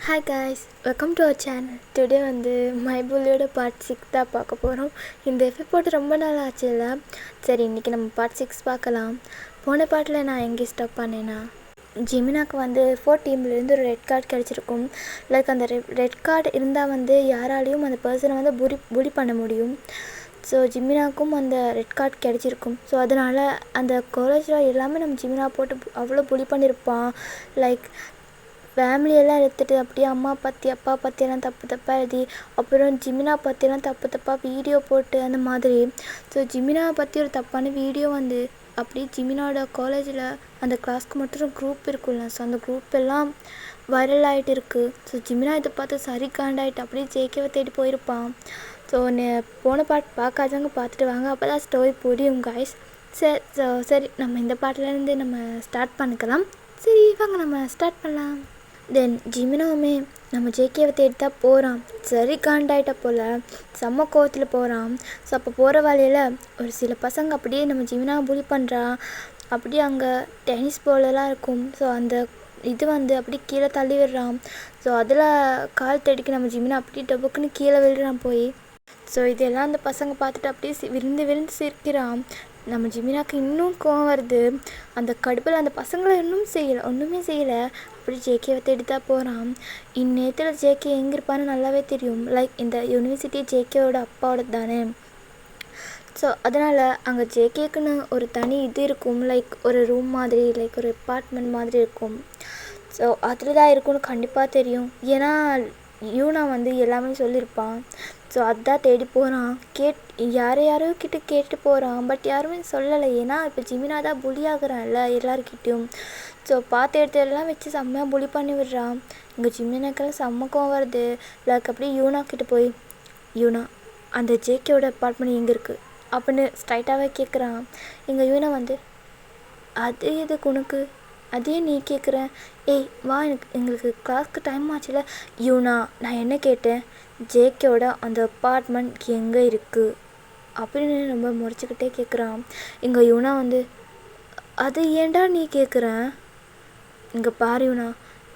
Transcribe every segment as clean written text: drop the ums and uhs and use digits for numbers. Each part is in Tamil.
Hi guys, welcome to our channel. Today my புல்லியோட பார்ட் 6 தான் பார்க்க போகிறோம். இந்த எபிசோட் ரொம்ப நாள் ஆச்சு இல்லை? சரி, இன்றைக்கி நம்ம பார்ட் 6 பார்க்கலாம். போன பாட்டில் நான் எங்கே ஸ்டாப் பண்ணேன்னா, ஜிமினாக்கு 4 டீம்லேருந்து ஒரு ரெட் கார்டு கிடச்சிருக்கும். லைக் அந்த ரெட் கார்டு இருந்தால் யாராலையும் அந்த பர்சனை புலி பண்ண முடியும். ஸோ ஜிமினாக்கும் அந்த ரெட் கார்டு கிடச்சிருக்கும். ஸோ அதனால் அந்த காலேஜில் எல்லாமே நம்ம ஜிமினா போட்டு அவ்வளோ புலி பண்ணியிருப்பான். லைக் ஃபேமிலியெல்லாம் எடுத்துகிட்டு அப்படியே அம்மா பற்றி அப்பா பற்றியெல்லாம் தப்பாக எழுதி, அப்புறம் ஜிமினா பற்றியெல்லாம் தப்பாக வீடியோ போட்டு அந்த மாதிரி. ஸோ ஜிமினாவை பற்றி ஒரு தப்பான வீடியோ அப்படியே ஜிமினாவோட காலேஜில் அந்த கிளாஸ்க்கு மட்டும் குரூப் இருக்குல்ல, ஸோ அந்த குரூப் எல்லாம் வைரல் ஆகிட்டு இருக்குது. ஸோ ஜிமினா இதை பார்த்து சரி காண்டாயிட்டு அப்படியே ஜேகேவை தேடி போயிருப்பான். ஸோ போன பாட்டு பார்க்காதவங்க பார்த்துட்டு வாங்க, அப்போ தான் ஸ்டோரி புரியும் காய்ஸ். சரி நம்ம இந்த பாட்டிலேருந்து நம்ம ஸ்டார்ட் பண்ணிக்கலாம். சரி வாங்க நம்ம ஸ்டார்ட் பண்ணலாம். தென் ஜிமினாவுமே நம்ம ஜேகேவை தேடி தான் போகிறான். சரி காண்டாயிட்ட போல் செம்ம கோவத்தில் போகிறான். ஸோ அப்போ போகிற வழியில் ஒரு சில பசங்க அப்படியே நம்ம ஜிமினாவை புலி பண்ணுறான். அப்படியே அங்கே டென்னிஸ் பாலெல்லாம் இருக்கும். ஸோ அந்த இது அப்படியே கீழே தள்ளி விடுறான். ஸோ அதில் கால் தடிக்கு நம்ம ஜிமினா அப்படியே டபுக்குன்னு கீழே விழுறான் போய். ஸோ இதெல்லாம் அந்த பசங்க பார்த்துட்டு அப்படியே விழுந்து சிரிக்கிறான். நம்ம ஜிமினாக்கு இன்னும் கோவம் வருது. அந்த கடுப்பில் அந்த பசங்களை ஒன்றுமே செய்யலை. அப்படி ஜேகேவை தேடி தான் போகிறான். இந்நேரத்தில் ஜேகே எங்கே இருப்பான்னு நல்லாவே தெரியும். லைக் இந்த யூனிவர்சிட்டி ஜேகேவோட அப்பாவோட தானே. ஸோ அதனால் அங்கே ஜேகேக்குன்னு ஒரு தனி இது இருக்கும். லைக் ஒரு ரூம் மாதிரி, லைக் ஒரு அப்பார்ட்மெண்ட் மாதிரி இருக்கும். ஸோ அதில் தான் இருக்கும்னு கண்டிப்பாக தெரியும். ஏன்னா யூனா எல்லாமே சொல்லியிருப்பான். ஸோ அதுதான் தேடி போகிறான். யாரையோ கிட்ட கேட்டு போகிறான். பட் யாருமே சொல்லலை. ஏன்னா இப்போ ஜிமினா தான் புலியாகிறான்ல எல்லாருக்கிட்டையும். ஸோ பார்த்த இடத்துலலாம் வச்சு செம்மையாக புலி பண்ணி விடுறான். இங்கே ஜிமினாக்கெல்லாம் செம்ம கோவம் வருது. லைக் அப்படியே யூனா கிட்டே போய், யூனா அந்த ஜேகேவோட அப்பார்ட்மெண்ட் எங்கே இருக்குது அப்படின்னு ஸ்ட்ரைட்டாகவே கேட்குறான். எங்கள் யூனா அது எதுக்கு உனக்கு, அதே நீ கேட்குற, ஏய் வா எங்களுக்கு கிளாஸ்க்கு டைம் ஆச்சுல. யூனா நான் என்ன கேட்டேன், ஜேகேவோட அந்த அப்பார்ட்மெண்ட் எங்கே இருக்குது அப்படின்னு ரொம்ப முறைச்சிக்கிட்டே கேட்குறான். எங்கள் யூனா அது ஏன்டா நீ கேட்குற, இங்கே பாரு யூனா,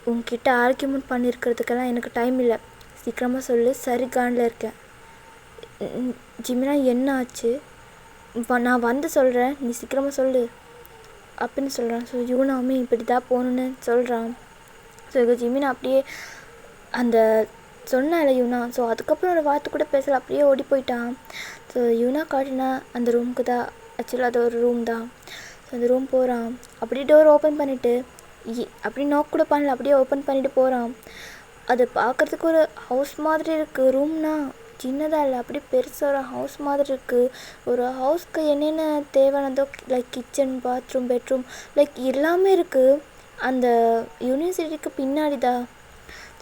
உங்ககிட்ட ஆர்கியூமெண்ட் பண்ணியிருக்கிறதுக்கெல்லாம் எனக்கு டைம் இல்லை, சீக்கிரமாக சொல்லு, சரி காண்டில் இருக்கேன். ஜிமினா என்ன ஆச்சு, நான் சொல்கிறேன், நீ சீக்கிரமாக சொல்லு அப்படின்னு சொல்கிறான். ஸோ யூனாவுமே இப்படி தான் போகணுன்னு சொல்கிறான். ஸோ இங்கே ஜிமினா அப்படியே அந்த சொன்னால யூனா. ஸோ அதுக்கப்புறம் ஒரு வார்த்தை கூட பேசலை, அப்படியே ஓடி போயிட்டான். ஸோ யூனா காட்டினா அந்த ரூமுக்கு தான். ஆக்சுவலாக அது ஒரு ரூம் தான். ஸோ அந்த ரூம் போகிறான். அப்படியே டோர் ஓப்பன் பண்ணிவிட்டு, அப்படி நாக் கூட பண்ணல, அப்படியே ஓப்பன் பண்ணிவிட்டு போகிறான். அது பார்க்குறதுக்கு ஒரு ஹவுஸ் மாதிரி இருக்குது. ரூம்னா சின்னதாக இல்லை, அப்படியே பெருசாக ஒரு ஹவுஸ் மாதிரி இருக்குது. ஒரு ஹவுஸ்க்கு என்னென்ன தேவையானதோ like kitchen, bathroom, bedroom, like எல்லாமே இருக்குது அந்த யூனிவர்சிட்டிக்கு பின்னாடி தான்.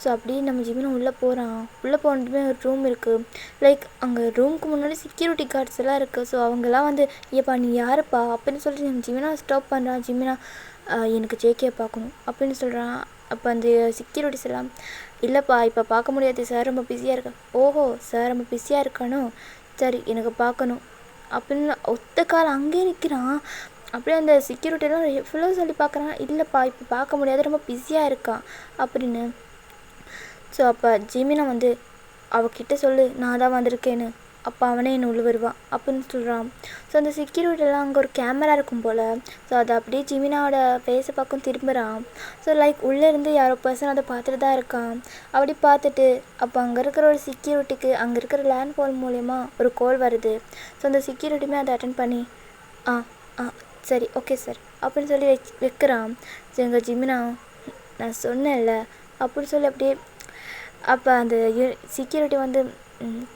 ஸோ அப்படியே நம்ம ஜிமினா உள்ளே போகிறான். உள்ளே போனதுமே ஒரு ரூம் இருக்குது. லைக் அங்கே ரூமுக்கு முன்னாடி செக்யூரிட்டி கார்ட்ஸ் எல்லாம் இருக்குது. ஸோ அவங்கெல்லாம் ஏப்பா நீ யாருப்பா அப்படின்னு சொல்லிட்டு நம்ம ஜிமினா ஸ்டாப் பண்ணுறான். ஜிமினா எனக்கு ஜேகே பார்க்கணும் அப்படின்னு சொல்கிறான். அப்போ அந்த செக்யூரிட்டிஸ் எல்லாம், இல்லைப்பா இப்போ பார்க்க முடியாது, சார் ரொம்ப பிஸியாக இருக்கேன். ஓஹோ, சார் ரொம்ப பிஸியாக இருக்கானோ, சரி எனக்கு பார்க்கணும் அப்படின்னு ஒத்த கால் அங்கேயே நிற்கிறான். அப்படியே அந்த செக்யூரிட்டியெல்லாம் ஃபுல்லாக சொல்லி பார்க்குறான். இல்லைப்பா இப்போ பார்க்க முடியாது, ரொம்ப பிஸியாக இருக்கான் அப்படின்னு. ஸோ அப்போ ஜிமினா அவகிட்ட சொல்லு நான் தான் வந்திருக்கேன்னு, அப்போ அவனே என்னை உள்ள வருவான் அப்படின்னு சொல்கிறான். ஸோ அந்த செக்யூரிட்டியெல்லாம் அங்கே ஒரு கேமரா இருக்கும் போல். ஸோ அதை அப்படியே ஜிமினாவோட ஃபேஸை பக்கம் திரும்புகிறான். ஸோ லைக் உள்ளேருந்து யாரோ பர்சன் அதை பார்த்துட்டு தான் இருக்கான். அப்படி பார்த்துட்டு அப்போ அங்கே இருக்கிற ஒரு செக்யூரிட்டிக்கு அங்கே இருக்கிற லேண்ட் ஃபோன் மூலயமா ஒரு கால் வருது. ஸோ அந்த செக்யூரிட்டியுமே அதை அட்டன் பண்ணி சரி ஓகே சார் அப்படின்னு சொல்லி வைக்கிறான். ஸோ எங்கள் ஜிமினா நான் சொன்னேன்ல அப்படின்னு சொல்லி அப்படியே, அப்போ அந்த செக்யூரிட்டி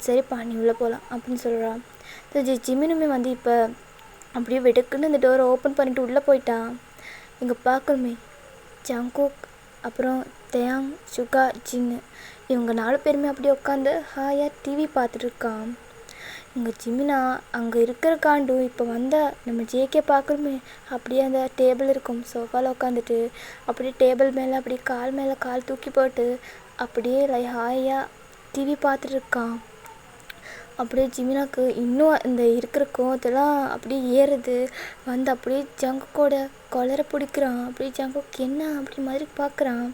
சரிப்பா நீ உள்ளே போகலாம் அப்படின்னு சொல்கிறான். ஸோ ஜிமினுமே இப்போ அப்படியே வெடுக்குன்னு இந்த டோரை ஓப்பன் பண்ணிவிட்டு உள்ளே போயிட்டான். இங்கே பார்க்கணுமே ஜங்குக், அப்புறம் தேயாங், சுகா, ஜின்னு, இவங்க 4 பேருமே அப்படியே உட்காந்து ஹாயாக டிவி பார்த்துட்ருக்கான். இங்கே ஜிமினா அங்கே இருக்கிற காண்டு இப்போ நம்ம ஜேகே பார்க்கணுமே அப்படியே அந்த டேபிள் இருக்கும், சோஃபாவில் உட்காந்துட்டு அப்படியே டேபிள் மேலே அப்படியே கால் மேலே கால் தூக்கி போட்டு அப்படியே ஹாயாக டிவி பார்த்துட்ருக்கான். அப்படியே ஜிமினாக்கு இன்னும் இந்த இருக்கிற கோவத்தெல்லாம் அப்படியே ஏறுது. அப்படியே ஜங்குக்கோட கொலரை பிடிக்கிறான். அப்படியே ஜங்குக்கு என்ன அப்படி மாதிரி பார்க்குறான்.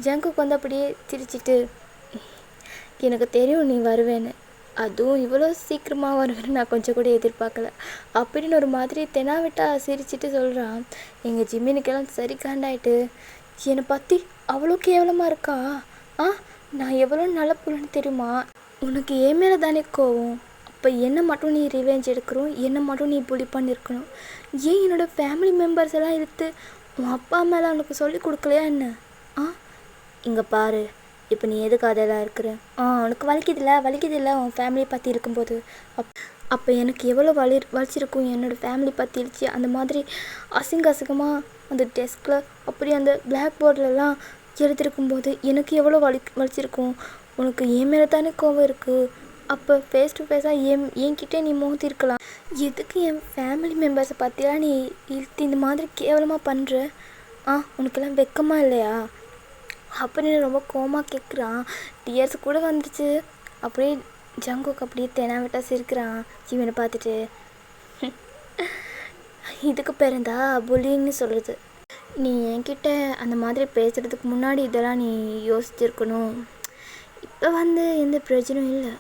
ஜங்குக்கு வந்து அப்படியே சிரிச்சிட்டு, எனக்கு தெரியும் நீ வருவேன்னு, அதுவும் இவ்வளோ சீக்கிரமாக வருவேன்னு நான் கொஞ்சம் கூட எதிர்பார்க்கல அப்படின்னு ஒரு மாதிரி தெனாவிட்டா சிரிச்சிட்டு சொல்கிறான். எங்கள் ஜிம்மினுக்கெல்லாம் சரி காண்டாயிட்டு, என்னை பற்றி அவ்வளோ கேவலமாக இருக்கா? நான் எவ்வளோ நல்ல புள்ளன்னு தெரியுமா? உனக்கு என் மேலே தானே கோவம். அப்போ என்னை மட்டும் நீ ரிவெஞ்ச் எடுக்கணும், என்னை மட்டும் நீ புலி பண்ணியிருக்கணும். ஏன் என்னோடய ஃபேமிலி மெம்பர்ஸ் எல்லாம் இழுத்து உன் அப்பா மேலே அவனுக்கு சொல்லி கொடுக்கலையா என்ன? இங்கே பாரு, இப்போ நீ எதுக்கு அதெல்லாம் இருக்கிற? உனக்கு வலிக்குதில்ல உன் ஃபேமிலியை பற்றி இருக்கும்போது. அப்போ எனக்கு எவ்வளோ வலிச்சிருக்கும் என்னோடய ஃபேமிலி பற்றி இருந்துச்சு. அந்த மாதிரி அசிங்கமாக அந்த டெஸ்கில் அப்படி அந்த பிளாக் போர்டிலலாம் எழுதிருக்கும்போது எனக்கு எவ்வளோ வலிச்சிருக்கும். உனக்கு என் மேலே தானே கோவம் இருக்குது. அப்போ ஃபேஸ் டு ஃபேஸாக என்கிட்டே நீ மோதிருக்கலாம். எதுக்கு என் ஃபேமிலி மெம்பர்ஸை பற்றிலாம் நீ இழுத்து இந்த மாதிரி கேவலமாக பண்ணுற? உனக்கெல்லாம் வெக்கமாக இல்லையா அப்படின்னு ரொம்ப கோவமாக கேட்குறான். டியர்ஸ் கூட வந்துச்சு. அப்படியே ஜங்குக்கு அப்படியே தெனாவிட்டா சிரிக்கிறான் ஜிமினை பார்த்துட்டு. இதுக்கு பேருந்தா புல்லிங்னு சொல்கிறது. நீ என்கிட்ட அந்த மாதிரி பேசுகிறதுக்கு முன்னாடி இதெல்லாம் நீ யோசிச்சிருக்கணும். இப்போ வந்து எந்த பிரச்சனையும் இல்லை.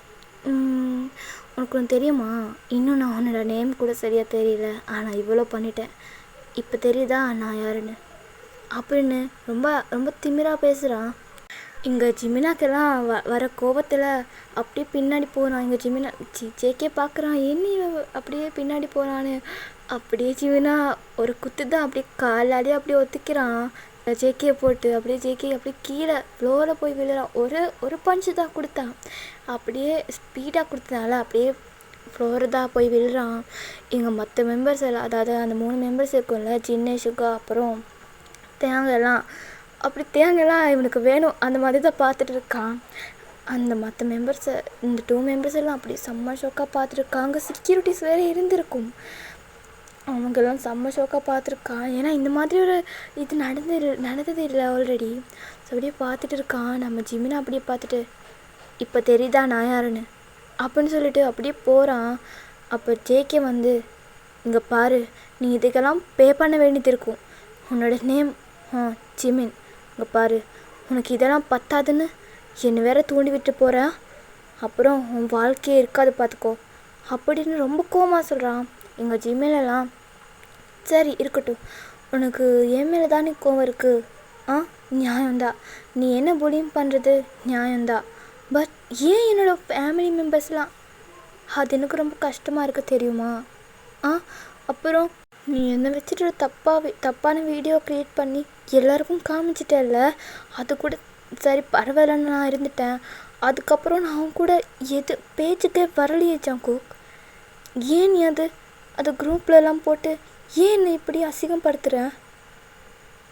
உனக்கு ஒன்று தெரியுமா, இன்னும் நான் உன்னோட நேம் கூட சரியாக தெரியல, ஆனால் இவ்வளோ பண்ணிட்டேன். இப்போ தெரியுதா நான் யாருன்னு அப்படின்னு ரொம்ப ரொம்ப திமிராக பேசுகிறான். இங்கே ஜிமினாக்கெல்லாம் வர கோபத்தில் அப்படியே பின்னாடி போகிறான். இங்கே ஜிமினா ஜேக்கே பார்க்குறான், என்ன அப்படியே பின்னாடி போகிறான்னு. அப்படியே ஜிமினா ஒரு குத்து தான் அப்படியே காலாடியே அப்படியே ஒத்துக்கிறான் ஜேக்கியை போட்டு. அப்படியே ஜேக்கே அப்படியே கீழே ஃப்ளோரில் போய் விழுறான். ஒரு பஞ்சு தான் கொடுத்தான், அப்படியே ஸ்பீடாக கொடுத்தனால அப்படியே ஃப்ளோரு தான் போய் விழுறான். எங்கள் மற்ற மெம்பர்ஸ் எல்லாம், அதாவது அந்த 3 மெம்பர்ஸ் இருக்கும்ல, ஜின்னு, சுகா, அப்புறம் தேங்காயெல்லாம், அப்படி தேங்காயெல்லாம் இவனுக்கு வேணும் அந்த மாதிரி தான் பார்த்துட்டு இருக்கான். அந்த மற்ற மெம்பர்ஸை, இந்த 2 மெம்பர்ஸ் எல்லாம் அப்படி செம்ம ஷோக்காக பார்த்துருக்காங்க. செக்யூரிட்டிஸ் வேறு இருந்திருக்கும், அவங்கெல்லாம் செம்ம ஷோக்காக பார்த்துருக்கான். ஏன்னா இந்த மாதிரி ஒரு இது நடந்தது இல்லை ஆல்ரெடி. ஸோ அப்படியே பார்த்துட்டு இருக்கான். நம்ம ஜிமினை அப்படியே பார்த்துட்டு, இப்போ தெரியுதா நான் யாருன்னு அப்படின்னு சொல்லிட்டு அப்படியே போகிறான். அப்போ ஜேகே வந்து, இங்கே பாரு, நீ இதுக்கெல்லாம் பே பண்ண வேண்டியது இருக்கும். உன்னோட நேம் ஜிமின். இங்கே பாரு, உனக்கு இதெல்லாம் பத்தாதுன்னு என்னை வேற தூண்டி விட்டு போகிறேன், அப்புறம் உன் வாழ்க்கையே இருக்காது பார்த்துக்கோ அப்படின்னு ரொம்ப கோவமாக சொல்கிறான். எங்கள் ஜிமிலெல்லாம், சரி இருக்கட்டும், உனக்கு என் மேலே தானே கோவம் இருக்குது. நியாயம்தான், நீ என்ன புலியும் பண்ணுறது நியாயம்தான். பட் ஏன் என்னோடய ஃபேமிலி மெம்பர்ஸ்லாம், அது எனக்கு ரொம்ப கஷ்டமாக இருக்குது தெரியுமா? அப்புறம் நீ என்னை வச்சுட்டு தப்பான வீடியோ க்ரியேட் பண்ணி எல்லாருக்கும் காமிச்சிட்டல, அது கூட சரி பரவாயில்லன்னு நான் இருந்துட்டேன். அதுக்கப்புறம் நான் அவன் கூட எது பேச்சுக்கே வரலையே ஜங்குக். ஏன் நீ அது குரூப்லலாம் போட்டு ஏன் என்னை இப்படி அசிங்கப்படுத்துகிறேன்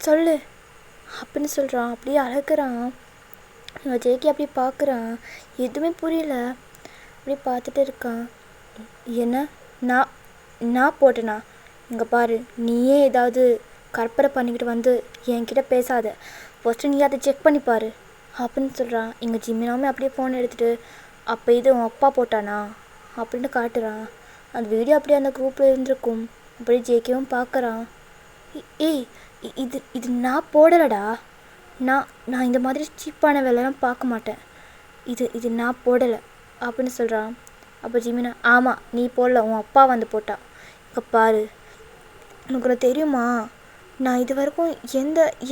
சொல்லு அப்படின்னு சொல்கிறான். அப்படியே அழகுறான். ஜேகே அப்படியே பார்க்குறான், எதுவுமே புரியல. அப்படியே பார்த்துட்டு இருக்கான். என்ன நான் போட்டேனா? இங்கே பாரு, நீயே ஏதாவது கற்பனை பண்ணிக்கிட்டு வந்து என்கிட்ட பேசாத, ஃபஸ்ட்டு நீ அதை செக் பண்ணி பாரு அப்படின்னு சொல்கிறான். எங்கள் ஜிமினாமே அப்படியே ஃபோன் எடுத்துகிட்டு, அப்போ இது உன் அப்பா போட்டானா அப்படின்னு காட்டுறான். அந்த வீடியோ அப்படியே அந்த குரூப்பில் இருந்திருக்கும். அப்படியே ஜேகேவும் பார்க்குறான். ஏய் இது நான் போடலடா, நான் இந்த மாதிரி சீப்பான வேலைலாம் பார்க்க மாட்டேன், இது நான் போடலை அப்படின்னு சொல்கிறான். அப்போ ஜிமினா, ஆமாம் நீ போடல, உன் அப்பா வந்து போட்டான். இங்கே பாரு, உனக்கு தெரியுமா, நான் இது வரைக்கும்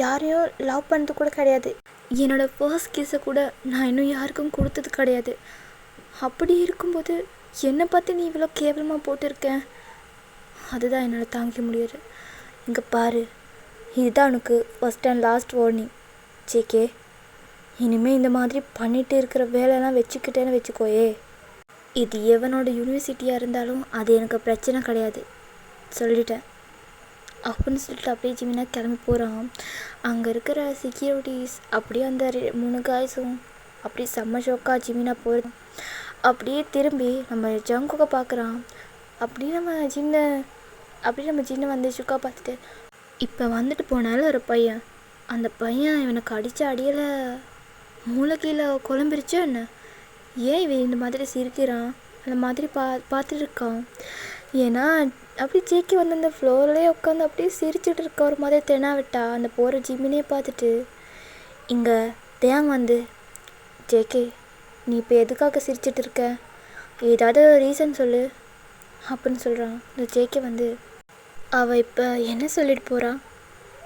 யாரையும் லவ் பண்ணது கூட கிடையாது. என்னோடய ஃபர்ஸ்ட் கிஸ்ஸை கூட நான் இன்னும் யாருக்கும் கொடுத்தது கிடையாது. அப்படி இருக்கும்போது என்னை பற்றி நீ இவ்வளோ கேவலமாக போட்டிருக்கேன், அதுதான் என்னால் தாங்கிக்க முடியாது. இங்கே பாரு, இதுதான் உனக்கு first and last warning JK. இனிமேல் இந்த மாதிரி பண்ணிகிட்டு இருக்கிற வேலையெல்லாம் வச்சுக்கிட்டேன்னு வச்சுக்கோயே, இது எவனோட யூனிவர்சிட்டியாக இருந்தாலும் அது எனக்கு பிரச்சனை கிடையாது சொல்லிட்டேன் அப்படின்னு சொல்லிட்டு அப்படியே ஜிமினா கிளம்பி போகிறான். அங்கே இருக்கிற செக்யூரிட்டிஸ் அப்படியே அந்த 3 காய்ஸும் அப்படியே செம்ம ஷோக்காக ஜிமினா போகிறான். அப்படியே திரும்பி நம்ம ஜங்குக்கை பார்க்குறான். அப்படியே நம்ம ஜின்னை வந்து சுக்கா பார்த்துட்டு, இப்போ வந்துட்டு போனாலும் ஒரு பையன், அந்த பையன் இவனுக்கு அடித்த அடியில் மூளை கீழே குழம்பிருச்சா என்ன? ஏன் இவன் இந்த மாதிரி சிரிக்கிறான் அந்த மாதிரி பார்த்துட்டு இருக்கான். ஏன்னா அப்படி ஜேக்கி வந்து அந்த ஃப்ளோர்லேயே உட்காந்து அப்படியே சிரிச்சுட்டு இருக்க ஒரு மாதிரி தெனாவிட்டா அந்த போகிற ஜிமினே பார்த்துட்டு, இங்கே தேங் வந்து ஜேகே நீ இப்போ எதுக்காக சிரிச்சிட்டு இருக்க, ஏதாவது ரீசன் சொல்லு அப்படின்னு சொல்கிறான். இந்த ஜேகே வந்து அவள் இப்போ என்ன சொல்லிட்டு போகிறா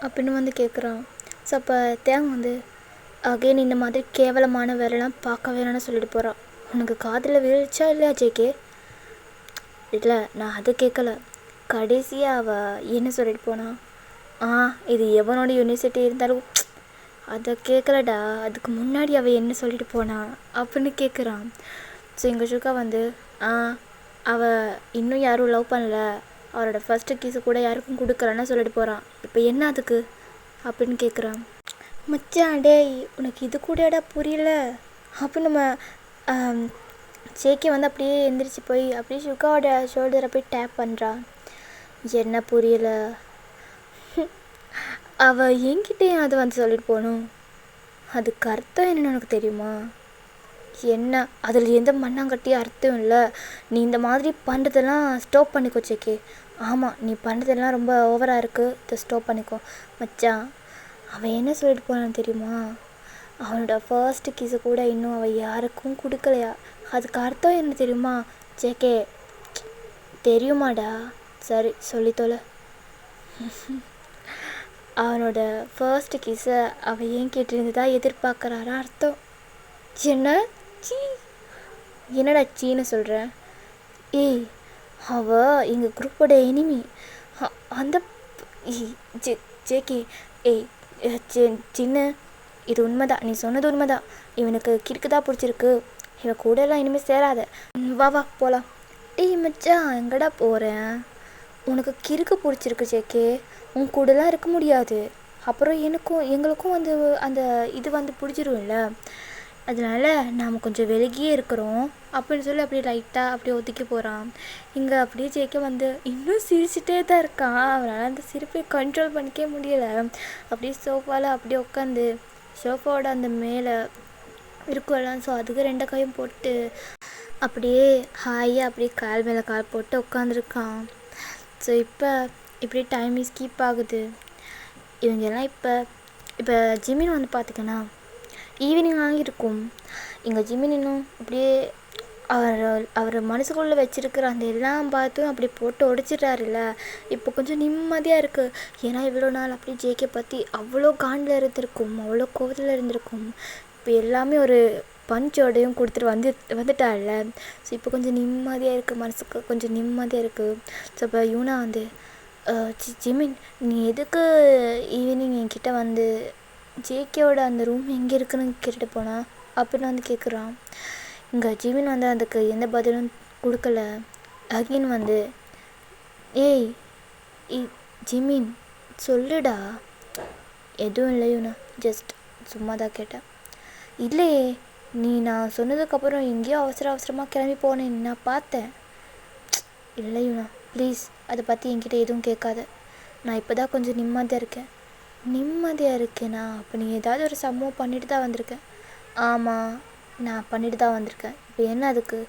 அப்படின்னு வந்து கேட்குறான். ஸோ அப்போ தேங் வந்து அகைன் இந்த மாதிரி கேவலமான வேலைலாம் பார்க்க வேணான்னு சொல்லிட்டு போகிறான். உனக்கு காதில் விழுச்சா இல்லையா ஜேகே? இல்லை நான் அதை கேட்கல. கடைசியாக அவள் என்ன சொல்லிட்டு போனா, இது எவனோட யூனிவர்சிட்டி இருந்தாலும் அதை கேட்கலடா, அதுக்கு முன்னாடி அவள் என்ன சொல்லிட்டு போனா அப்படின்னு கேட்குறான். ஸோ எங்கள் ஷுக்கா வந்து அவள் இன்னும் யாரும் லவ் பண்ணல, அவரோட ஃபஸ்ட்டு கீஸு கூட யாருக்கும் கொடுக்கலன்னு சொல்லிட்டு போகிறான். இப்போ என்ன அதுக்கு அப்படின்னு கேட்குறான். மச்சான் டேய் உனக்கு இது கூடடா புரியல அப்படின்னு நம்ம ஜேகே வந்து அப்படியே எந்திரிச்சு போய் அப்படியே ஷுக்காவோட ஷோல்டரை போய் டேப் பண்ணுறான். என்ன புரியல? அவள் என்கிட்டேயும் அதை வந்து சொல்லிட்டு போகணும், அதுக்கு அர்த்தம் என்னன்னு உனக்கு தெரியுமா? என்ன அதில் எந்த மண்ணாங்கட்டியும் அர்த்தம் இல்லை. நீ இந்த மாதிரி பண்ணுறதெல்லாம் ஸ்டாப் பண்ணிக்கோ ஜேகே. ஆமாம் நீ பண்ணுறதெல்லாம் ரொம்ப ஓவராக இருக்குது, இதை ஸ்டாப் பண்ணிக்கோ. மச்சான் அவன் என்ன சொல்லிட்டு போனான்னு தெரியுமா? அவனோட ஃபர்ஸ்ட்டு கிஸை கூட இன்னும் அவள் யாருக்கும் கொடுக்கலையா. அதுக்கு அர்த்தம் என்ன தெரியுமா ஜேகே? தெரியுமாடா? சரி சொல்லித்தோல. அவனோட ஃபர்ஸ்ட் கிஸை அவள் ஏன் கேட்டிருந்ததா எதிர்பார்க்குறாரா அர்த்தம். என்ன சீ, என்னடா சீன்னு சொல்கிறேன்? ஏய் அவள் எங்கள் குரூப்போட எனிமி. அந்த ஜேகே ஏய் சின்ன இது உண்மைதான், நீ சொன்னது உண்மைதான். இவனுக்கு கிறுக்குதான் பிடிச்சிருக்கு, இவன் கூடலாம் இனிமேல் சேராத. வா வா போகலாம். டேய் மச்சான் எங்கடா போகிறேன்? உனக்கு கிறுக்கு பிடிச்சிருக்கு ஜேகே, உன் கூடலாம் இருக்க முடியாது. அப்புறம் எங்களுக்கும் வந்து அந்த இது வந்து பிடிச்சிரும்ல, அதனால நாம் கொஞ்சம் விலகியே இருக்கிறோம் அப்படின்னு சொல்லி அப்படியே லைட்டாக அப்படியே ஒதுக்கி போகிறான். இங்கே அப்படியே ஜேகே வந்து இன்னும் சிரிச்சிட்டே தான் இருக்கான். அவனால் அந்த சிரிப்பை கண்ட்ரோல் பண்ணிக்கவே முடியலை. அப்படியே சோஃபாவில் அப்படியே உட்காந்து சோஃபாவோட அந்த மேலே இருக்கும்லாம், ஸோ அதுக்கு 2 கையும் போட்டு அப்படியே ஹாயாக அப்படியே கால் மேலே கால் போட்டு உட்காந்துருக்கான். ஸோ இப்போ இப்படி டைம் ஸ்கிப் ஆகுது. இவங்கெல்லாம் இப்போ ஜிமின் வந்து பார்த்திங்கன்னா ஈவினிங் ஆகியிருக்கும். இங்கே ஜிமின் இன்னும் அப்படியே அவர் மனசுக்குள்ளே வச்சுருக்கிற அந்த எல்லாம் பார்த்தும் அப்படி போட்டு உடைச்சிட்றாருல்ல. இப்போ கொஞ்சம் நிம்மதியாக இருக்குது. ஏன்னா இவ்வளோ நாள் அப்படி ஜேகே பற்றி அவ்வளோ காண்டில் இருந்திருக்கும், அவ்வளோ கோவத்தில் இருந்திருக்கும். இப்போ எல்லாமே ஒரு பஞ்சோடையும் கொடுத்துட்டு வந்துட்டாள்ல. ஸோ இப்போ கொஞ்சம் நிம்மதியாக இருக்குது, மனசுக்கு கொஞ்சம் நிம்மதியாக இருக்குது. ஸோ இப்போ யூனா வந்து ஜிமின் நீ எதுக்கு ஈவினிங் என்கிட்ட வந்து ஜேகேவோட அந்த ரூம் எங்கே இருக்குன்னு கேட்டுட்டு போனா அப்படின்னு வந்து கேட்குறான். இங்கே ஜிமின் வந்து அதுக்கு எந்த பதிலும் கொடுக்கல. அகின் வந்து ஏய் ஜிமின் சொல்லுடா. எதுவும் இல்லை யூனா, ஜஸ்ட் சும்மா தான் கேட்டேன். இல்லையே நீ நான் சொன்னதுக்கப்புறம் எங்கேயோ அவசரமாக கிளம்பி போனேன், நான் பார்த்தேன். இல்லை யூனா ப்ளீஸ் அதை பற்றி என்கிட்ட எதுவும் கேட்காத. நான் இப்போ தான் கொஞ்சம் நிம்மதியாக இருக்கேனா? அப்போ நீ ஏதாவது ஒரு சம்பவம் பண்ணிட்டு தான் வந்திருக்கேன். ஆமாம் நான் பண்ணிட்டு தான் வந்திருக்கேன். இப்போ என்ன அதுக்கு?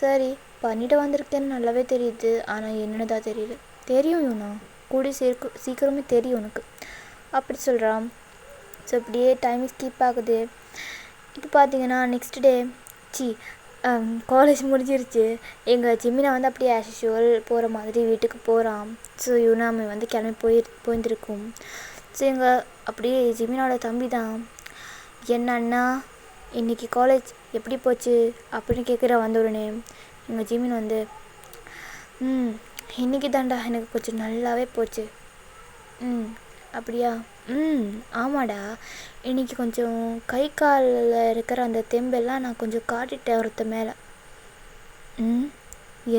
சரி பண்ணிட்டு வந்திருக்கேன்னு நல்லாவே தெரியுது, ஆனால் என்னென்னு தான் தெரியல. தெரியும் யூனா, கூடி சீக்கிரமே தெரியும் உனக்கு அப்படி சொல்கிறான். ஸோ இப்படியே டைம் ஸ்கிப் ஆகுது. இப்போ பார்த்தீங்கன்னா நெக்ஸ்ட் டே காலேஜ் முடிஞ்சிருச்சு. எங்கள் ஜிமினா வந்து அப்படியே ஆஸ் யூஷுவல் போகிற மாதிரி வீட்டுக்கு போகிறான். ஸோ யூனாமை வந்து கிளம்பி போயிருந்துருக்கும். ஸோ எங்கள் அப்படியே ஜிமினோட தம்பி தான், என்ன அண்ணா இன்றைக்கி காலேஜ் எப்படி போச்சு அப்படின்னு கேட்குற வந்த உடனே எங்கள் ஜிமின் வந்து இன்றைக்கி தான்டா எனக்கு கொஞ்சம் நல்லாவே போச்சு. அப்படியா? ஆமாடா, இன்றைக்கி கொஞ்சம் கை காலில் இருக்கிற அந்த தெம்பெல்லாம் நான் கொஞ்சம் காட்டிட்டேன் ஒருத்த மேலே.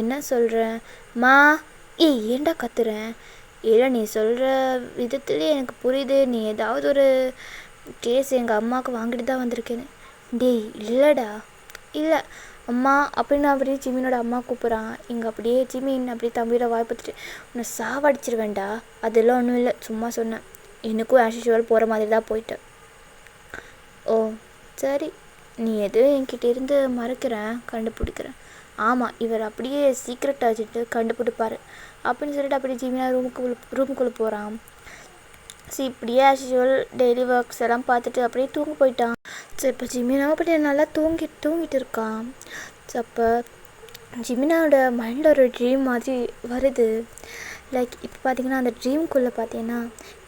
என்ன சொல்கிறேன் மா? ஏன்டா கத்துறேன்? இல்லை நீ சொல்கிற விதத்துலேயே எனக்கு புரியுது, நீ ஏதாவது ஒரு கேஸ் எங்கள் அம்மாவுக்கு வாங்கிட்டு தான் வந்திருக்கேன்னு. டேய் இல்லைடா, இல்லை அம்மா அப்படின்னு அப்படியே ஜிமினோட அம்மா கூப்பிட்றான். இங்கே அப்படியே ஜிமின் அப்படியே தம்பியோட வாய்ப்புட்டு உன்னை சாவடிச்சிருவேண்டா. அதெல்லாம் ஒன்றும் இல்லை, சும்மா சொன்னேன். எனக்கும் ஆஸ் யூஷுவல் போகிற மாதிரி தான் போயிட்டேன். ஓ சரி, நீ எதுவும் என்கிட்டேருந்து மறைக்கிறேன், கண்டுபிடிக்கிறேன். ஆமாம் இவர் அப்படியே சீக்ரெட் வச்சுட்டு கண்டுபிடிப்பார் அப்படின்னு சொல்லிட்டு அப்படியே ஜிமினா ரூமுக்குள்ளே போகிறான். ஸோ இப்படியே ஆஸ் யூஷுவல் டெய்லி ஒர்க்ஸ் எல்லாம் பார்த்துட்டு அப்படியே தூங்க போயிட்டான். ஸோ இப்போ ஜிமினா அப்படியே நல்லா தூங்கிட்டு இருக்கான். ஸோ அப்போ ஜிமினாவோட மைண்டில் ஒரு ட்ரீம் மாதிரி வருது. லைக் இப்போ பார்த்தீங்கன்னா அந்த ட்ரீம்குள்ளே பார்த்தீங்கன்னா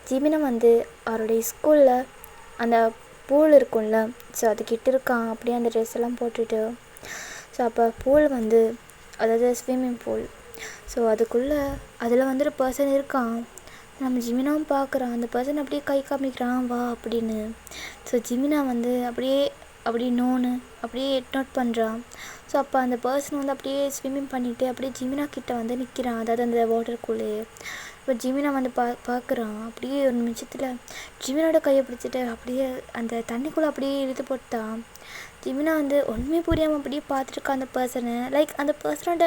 ஜிமினா வந்து அவருடைய ஸ்கூலில் அந்த பூல் இருக்கும்ல, ஸோ அதுக்கிட்ட இருக்கான் அப்படியே அந்த ட்ரெஸ் எல்லாம் போட்டுட்டு. ஸோ அப்போ பூல் வந்து அதாவது ஸ்விம்மிங் பூல், ஸோ அதுக்குள்ளே அதில் வந்து ஒரு பர்சன் இருக்கான். நம்ம ஜிமினாவும் பார்க்குறான், அந்த பர்சன் அப்படியே கை காமிக்கிறான் வா அப்படின்னு. ஸோ ஜிமினா வந்து அப்படியே நோன்னு அப்படியே நோட் பண்ணுறான். ஸோ அப்போ அந்த பர்சன் வந்து அப்படியே ஸ்விம்மிங் பண்ணிவிட்டு அப்படியே ஜிமினா கிட்டே வந்து நிற்கிறான், அதாவது அந்த வாட்டருக்குள்ளே. இப்போ ஜிமினா வந்து பார்க்குறான். அப்படியே ஒரு நிமிஷத்தில் ஜிமினோட கையை பிடிச்சிட்டு அப்படியே அந்த தண்ணிக்குள்ளே அப்படியே இழுத்து போட்டான். ஜிமினா வந்து ஒன்றுமே புரியாமல் அப்படியே பார்த்துருக்கா அந்த பர்சனை. லைக் அந்த பர்சனோட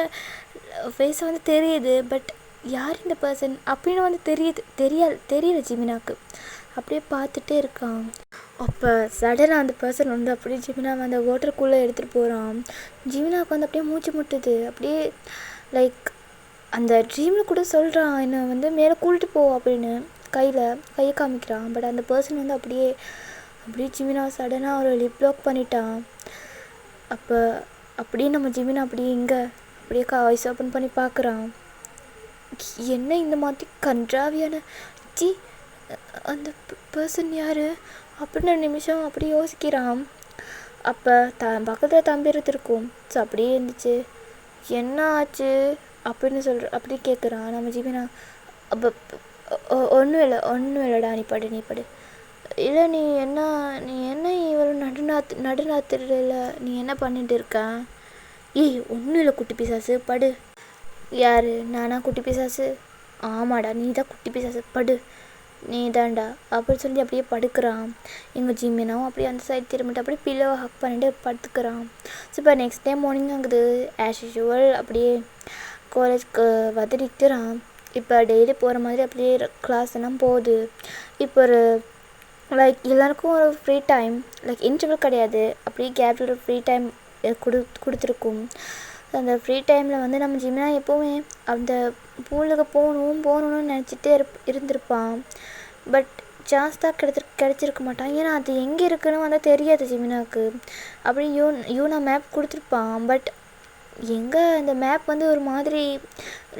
ஃபேஸை வந்து தெரியுது, பட் யார் இந்த பர்சன் அப்படின்னு வந்து தெரியல ஜிமினாவுக்கு. அப்படியே பார்த்துட்டே இருக்கான். அப்போ சடனாக அந்த பர்சன் வந்து அப்படியே ஜிமினாவை அந்த வாட்டருக்குள்ளே எடுத்துகிட்டு போகிறான். ஜிமினாவுக்கு வந்து அப்படியே மூச்சு முட்டுது. அப்படியே லைக் அந்த ட்ரீமில் கூட சொல்கிறான், என்னை வந்து மேலே கூட்டிட்டு போ அப்படின்னு கையை காமிக்கிறான். பட் அந்த பர்சன் வந்து அப்படியே ஜிமினா சடனாக ஒரு லிப் லாக் பண்ணிட்டான். அப்போ அப்படியே நம்ம ஜிமினா அப்படியே வாய்ஸ் ஓப்பன் பண்ணி பார்க்குறான். என்ன இந்த மாதிரி கன்றாவியான அந்த பர்சன் யார் அப்படின்னு ஒரு நிமிஷம் அப்படி யோசிக்கிறான். அப்போ பக்கத்தில் தம்பி இருக்கும். ஸோ அப்படியே இருந்துச்சு. என்ன ஆச்சு அப்படின்னு அப்படி கேட்குறான் நம்ம ஜிமினா. அப்போ ஒன்றும் இல்லைடா, நீ படு. இல்லை நீ என்ன இவ்வளோ நடுராத்திரியில் நீ என்ன பண்ணிட்டு இருக்க? ஏய் ஒன்றும் இல்லை குட்டி பிசாசு, படு. யார் நானா குட்டி பிசாசு? ஆமாடா நீ தான் குட்டி பிசாசு, படு நீ தான்டா அப்படின்னு சொல்லி அப்படியே படுக்கிறான். எங்கள் ஜிமினாவும் அப்படியே அந்த சைடு திரும்பிட்டு அப்படியே பில்லோவை ஹக் பண்ணிட்டு படுத்துக்கிறான். ஸோ இப்போ நெக்ஸ்ட் டே மார்னிங் ஆகுது. ஆஸ் யூஷுவல் அப்படியே காலேஜ்க்கு வந்து நிற்கிறான். இப்போ டெய்லி போகிற மாதிரி அப்படியே கிளாஸ் எல்லாம் போகுது. இப்போ ஒரு லைக் எல்லாருக்கும் ஒரு ஃப்ரீ டைம், லைக் இன்டர்வல் கிடையாது, அப்படியே கேப்பில் ஒரு ஃப்ரீ டைம் கொடுத்துருக்கும். அந்த ஃப்ரீ டைமில் வந்து நம்ம ஜிமினா எப்போவுமே அந்த பூலுக்கு போகணுன்னு நினச்சிட்டே இருந்திருப்பான். பட் சான்ஸ் தான் கிடச்சிருக்க மாட்டான். ஏன்னா அது எங்கே இருக்குன்னு வந்து தெரியாது ஜிமினாவுக்கு. அப்படி யூனா மேப் கொடுத்துருப்பான். பட் எங்கே அந்த மேப் வந்து ஒரு மாதிரி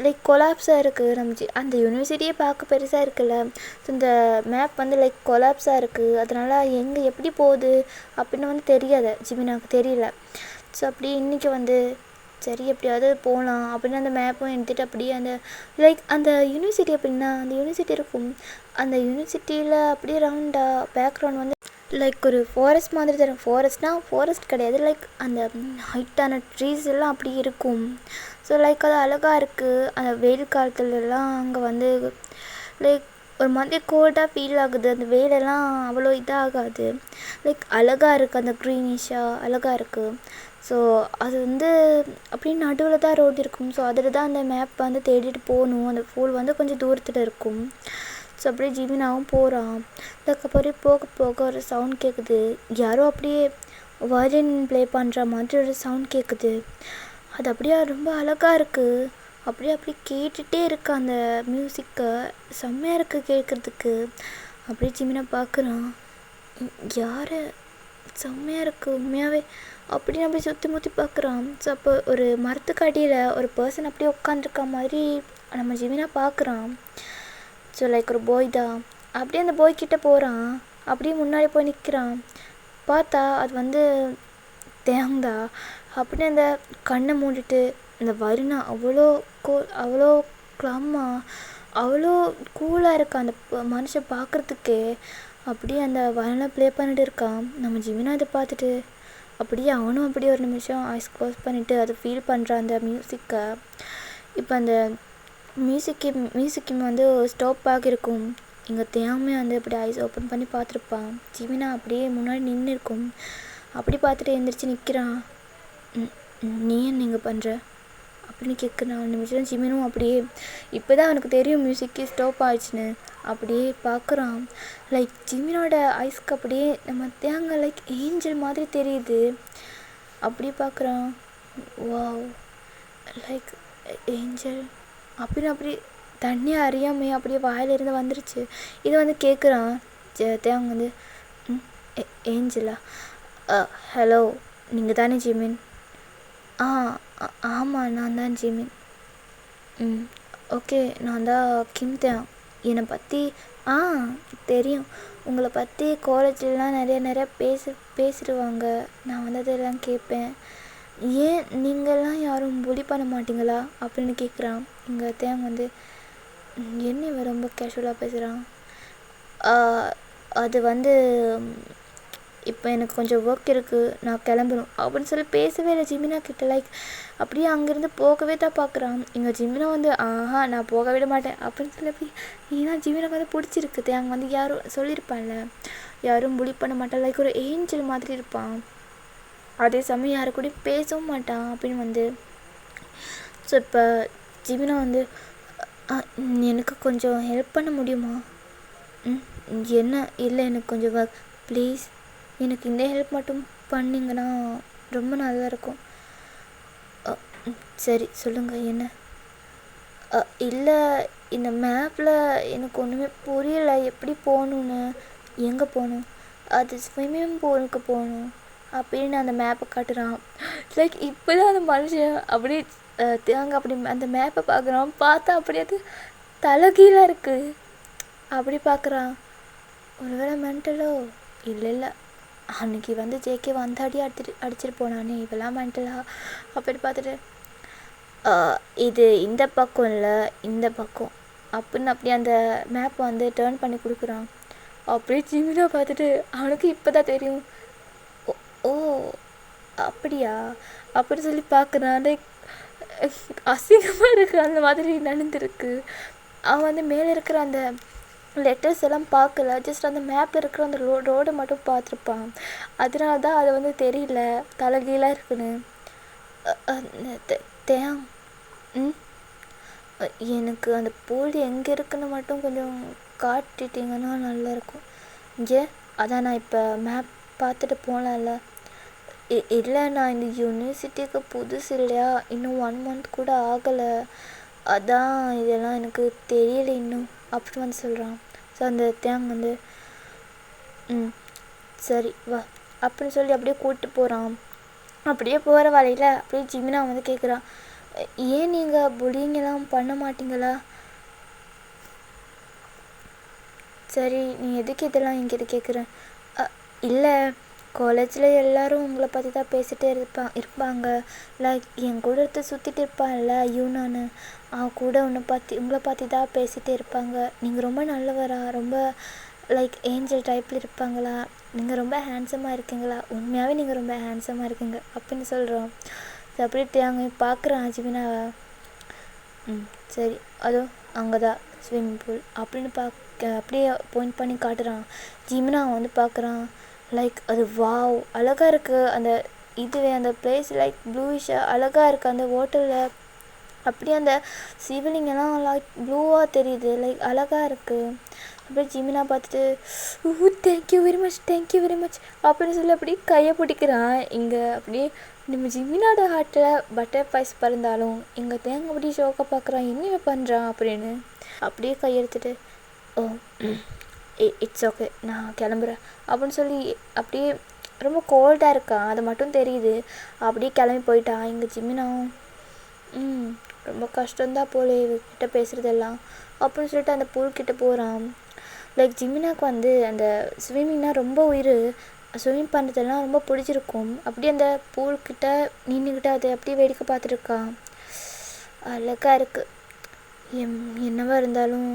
லைக் கொலாப்ஸாக இருக்குது. நம்ம அந்த யூனிவர்சிட்டியே பார்க்க பெருசாக இருக்குல்ல, ஸோ இந்த மேப் வந்து லைக் கொலாப்ஸாக இருக்குது. அதனால் எங்கே எப்படி போகுது அப்படின்னு வந்து தெரியாது, ஜிமினாவுக்கு தெரியல. ஸோ அப்படி இன்றைக்கி வந்து சரி எப்படியாவது போகலாம் அப்படின்னு அந்த மேப்பும் எடுத்துகிட்டு அப்படியே அந்த லைக் அந்த யூனிவர்சிட்டி அப்படின்னா அந்த யூனிவர்சிட்டி இருக்கும். அந்த யூனிவர்சிட்டியில் அப்படியே ரவுண்டாக பேக்ரவுண்ட் வந்து லைக் ஒரு ஃபாரஸ்ட் மாதிரி தரும். ஃபாரஸ்ட் கிடையாது, லைக் அந்த ஹைட்டான ட்ரீஸ் எல்லாம் அப்படி இருக்கும். ஸோ லைக் அது அழகாக இருக்குது. அந்த வெயில் காலத்துலலாம் அங்கே வந்து லைக் ஒரு மாதிரி கோல்டாக ஃபீல் ஆகுது. அந்த வெயிலெல்லாம் அவ்வளோ இதாகாது, லைக் அழகாக இருக்குது, அந்த க்ரீனிஷாக அழகாக இருக்குது. ஸோ அது வந்து அப்படியே நடுவில் தான் ரோடு இருக்கும். ஸோ அதில் தான் அந்த மேப் வந்து தேடிட்டு போகணும். அந்த பூல் வந்து கொஞ்சம் தூரத்தில் இருக்கும். ஸோ அப்படியே ஜிமினாவும் போகிறான். அதுக்கப்புறம் போக ஒரு சவுண்ட் கேட்குது. யாரோ அப்படியே வயலின் ப்ளே பண்ணுற மாதிரி ஒரு சவுண்ட் கேட்குது. அது அப்படியே ரொம்ப அழகாக இருக்குது. அப்படியே கேட்டுகிட்டே இருக்கு அந்த மியூசிக்கை. செம்மையாக இருக்குது கேட்குறதுக்கு. அப்படியே ஜிமினா பார்க்குறான், யார் செம்மையாக இருக்குது உண்மையாகவே அப்படின்னு அப்படியே சுற்றி முற்றி பார்க்குறான். ஸோ அப்போ ஒரு மரத்துக்கு அடியில் ஒரு பர்சன் அப்படியே உட்காந்துருக்க மாதிரி நம்ம ஜிமினா பார்க்குறான். ஸோ லைக் ஒரு பாய் தான். அப்படியே அந்த பாய் கிட்டே போகிறான். அப்படியே முன்னாடி போய் நிற்கிறான். பார்த்தா அது வந்து தேங்தா. அப்படியே அந்த கண்ணை மூடிட்டு அந்த வருணா அவ்வளோ க்ளம்மாக அவ்வளோ கூலாக இருக்கான் அந்த மனுஷன் பார்க்குறதுக்கே. அப்படியே அந்த வருணை ப்ளே பண்ணிட்டு இருக்கான். நம்ம ஜிமினா இதை பார்த்துட்டு அப்படியே அவனும் அப்படியே ஒரு நிமிஷம் ஐஸ் க்ளோஸ் பண்ணிவிட்டு அதை ஃபீல் பண்ணுறான் அந்த மியூசிக்கை. இப்போ அந்த மியூசிக்கு வந்து ஸ்டாப் ஆகியிருக்கும். இங்கே தேமே வந்து அப்படி ஐஸ் ஓப்பன் பண்ணி பார்த்துருப்பான். ஜிமினா அப்படியே முன்னாடி நின்று இருக்கும். அப்படி பார்த்துட்டு எழுந்திரிச்சு நிற்கிறான். நீ என்ன இங்கே பண்ணுற அப்படின்னு கேட்குறான். ஒரு நிமிஷம் ஜிமினும் அப்படியே இப்போ தான் அவனுக்கு தெரியும் மியூசிக்கு ஸ்டாப் ஆயிடுச்சுன்னு. அப்படியே பார்க்குறான். லைக் ஜிமினோட ஐஸ்க்கு அப்படியே நம்ம தேங்க லைக் ஏஞ்சல் மாதிரி தெரியுது. அப்படியே பார்க்குறான். வாவ் லைக் ஏஞ்சல் அப்படின்னு அப்படி தண்ணி அறியாமையே அப்படியே வாயிலிருந்து வந்துருச்சு. இது வந்து கேட்குறான். தேவங்க வந்து ஏஞ்சலா, ஹலோ நீங்கள் தானே ஜிமின்? ஆ ஆமாம் நான் தான் ஜிமின். ஓகே, நான் தான் கிம் தேவ். என்னை பற்றி தெரியும். உங்களை பற்றி காலேஜ்லாம் நிறைய பேசிடுவாங்க. நான் வந்து அதெல்லாம் கேட்பேன். ஏன் நீங்கள்லாம் யாரும் புலி பண்ண மாட்டிங்களா அப்படின்னு கேட்குறான். இங்கே தேவங்க வந்து என்ன இவன் ரொம்ப கேஷுவலாக பேசுகிறான். அது வந்து இப்போ எனக்கு கொஞ்சம் ஒர்க் இருக்குது, நான் கிளம்பணும் அப்படின்னு சொல்லி பேசவே இல்லை ஜிமினா கிட்ட. லைக் அப்படியே அங்கேருந்து போகவே தான் பார்க்குறான். இங்கே ஜிமினா வந்து நான் போக விட மாட்டேன் அப்படின்னு சொல்லி அப்படி ஏன்னா ஜிமினாக்கு வந்து பிடிச்சிருக்கு. அங்கே வந்து யாரும் சொல்லியிருப்பான்ல, யாரும் புலி பண்ண மாட்டான், லைக் ஒரு ஏஞ்சல் மாதிரி இருப்பான். அதே சமயம் யாரு கூடயும் பேசவும் மாட்டான் அப்படின்னு வந்து. ஸோ இப்போ ஜிமினா வந்து எனக்கு கொஞ்சம் ஹெல்ப் பண்ண முடியுமா? என்ன? இல்லை, எனக்கு கொஞ்சம் ஒர்க் ப்ளீஸ், எனக்கு இந்த ஹெல்ப் மட்டும் பண்ணிங்கன்னா ரொம்ப நல்லா இருக்கும். சரி சொல்லுங்கள் என்ன? இல்லை, இந்த மேப்பில் எனக்கு ஒன்றுமே புரியலை, எப்படி போகணுன்னு. எங்கே போகணும்? அது ஸ்விம்மிங் பூலுக்கு போகணும் அப்படின்னு அந்த மேப்பை காட்டுறான். லைக் இப்போ தான் அந்த மனுஷன் அப்படியே தேங்க அப்படி அந்த மேப்பை பார்க்குறான். பார்த்தா அப்படியே அது தலைகீழாக இருக்குது. அப்படி பார்க்குறான். ஒருவேளை மென்டலோ? இல்லை, அன்றைக்கி வந்து ஜேகே வந்தாடி அடிச்சிட்டு போனானே, இவெல்லாம் மென்டலா அப்படி பார்த்துட்டு இது இந்த பக்கம் இல்லை இந்த பக்கம் அப்படின்னு அப்படியே அந்த மேப்பை வந்து டேர்ன் பண்ணி கொடுக்குறான். அப்படியே ஜிமினா பார்த்துட்டு அவனுக்கு இப்போ தான் தெரியும். ஓ அப்படியா அப்படின்னு சொல்லி பார்க்குறான். லைக் அசிங்கமாக இருக்குது, அந்த மாதிரி நடந்துருக்கு. அவன் வந்து மேலே இருக்கிற அந்த லெட்டர்ஸ் எல்லாம் பார்க்கல, ஜஸ்ட் அந்த மேப்பில் இருக்கிற அந்த ரோடை மட்டும் பார்த்துருப்பான். அதனால தான் அதை வந்து தெரியல தலைகீழாக இருக்குன்னு. தேங் எனக்கு அந்த பூல் எங்கே இருக்குன்னு மட்டும் கொஞ்சம் காட்டிட்டிங்கன்னா நல்லாயிருக்கும். அதான் நான் இப்போ மேப் பார்த்துட்டு போகலாம்ல. இல்லை, நான் இந்த யூனிவர்சிட்டிக்கு புதுசு இல்லையா, இன்னும் 1 month கூட ஆகலை, அதான் இதெல்லாம் எனக்கு தெரியல இன்னும் அப்படி வந்து சொல்கிறான். ஸோ அந்த தேங் வந்து சரி வா அப்படின்னு சொல்லி அப்படியே கூப்பிட்டு போகிறான். அப்படியே போகிற வழியில் அப்படியே ஜிமினா வந்து கேட்குறான், ஏன் நீங்கள் புலிங்கெல்லாம் பண்ண மாட்டீங்களா? சரி, நீ எதுக்கு இதெல்லாம் என்கிட்ட கேட்குறேன்? இல்லை, காலேஜில் எல்லோரும் உங்களை பற்றி தான் பேசிகிட்டே இருப்பாங்க. லைக் என் கூட எடுத்து சுற்றிட்டு இருப்பான்ல யூனான்னு, அவன் கூட உங்களை பற்றி தான் பேசிகிட்டே இருப்பாங்க. நீங்கள் ரொம்ப நல்லவரா, ரொம்ப லைக் ஏஞ்சல் டைப்பில் இருப்பாங்களா, நீங்கள் ரொம்ப ஹேண்ட்ஸமாக இருக்கீங்களா, உண்மையாகவே நீங்கள் ரொம்ப ஹேண்ட்ஸமாக இருக்கீங்க அப்படின்னு சொல்கிறோம். அப்படியே அங்கே பார்க்குறான் ஜிமினாவை. சரி, அதுவும் அங்கே தான் ஸ்விம்மிங் பூல் அப்படின்னு அப்படியே பாயிண்ட் பண்ணி காட்டுறான். ஜிமினா வந்து பார்க்குறான். லைக் அது வாவ் அழகாக இருக்குது அந்த இதுவே அந்த பிளேஸ், லைக் ப்ளூயிஷாக அழகாக இருக்குது அந்த ஹோட்டலில். அப்படியே அந்த சிவலிங்கெல்லாம் லைக் ப்ளூவாக தெரியுது, லைக் அழகாக இருக்குது. அப்படியே ஜிமினா பார்த்துட்டு தேங்க்யூ வெரி மச் அப்படின்னு சொல்லி அப்படியே கையை பிடிக்கிறான். இங்கே அப்படியே நம்ம ஜிமினாவோட ஹார்ட்டில் பட்டர்ஃப்ளைஸ் பறந்தாலும் இங்கே தேங்க அப்படியே ஷோக்கை பார்க்குறான், என்ன பண்ணுறான் அப்படின்னு. அப்படியே கையெடுத்துட்டு இட்ஸ் ஓகே, நான் கிளம்புறேன் அப்படின்னு சொல்லி அப்படியே ரொம்ப கோல்டாக இருக்கான், அது மட்டும் தெரியுது. அப்படியே கிளம்பி போயிட்டான். இங்கே ஜிமினாவும் ரொம்ப கஷ்டம்தான் போல இவகிட்ட பேசுகிறதெல்லாம் அப்படின்னு சொல்லிட்டு அந்த பூல்கிட்ட போகிறான். லைக் ஜிமினாக்கு வந்து அந்த ஸ்விம்மிங்னால் ரொம்ப உயிர், ஸ்விம்மிங் பண்ணுறதெல்லாம் ரொம்ப பிடிச்சிருக்கும். அப்படியே அந்த பூல்கிட்ட நின்றுக்கிட்டு அதை அப்படியே வேடிக்கை பார்த்துருக்கான். அழகாக இருக்குது. என்னவா இருந்தாலும்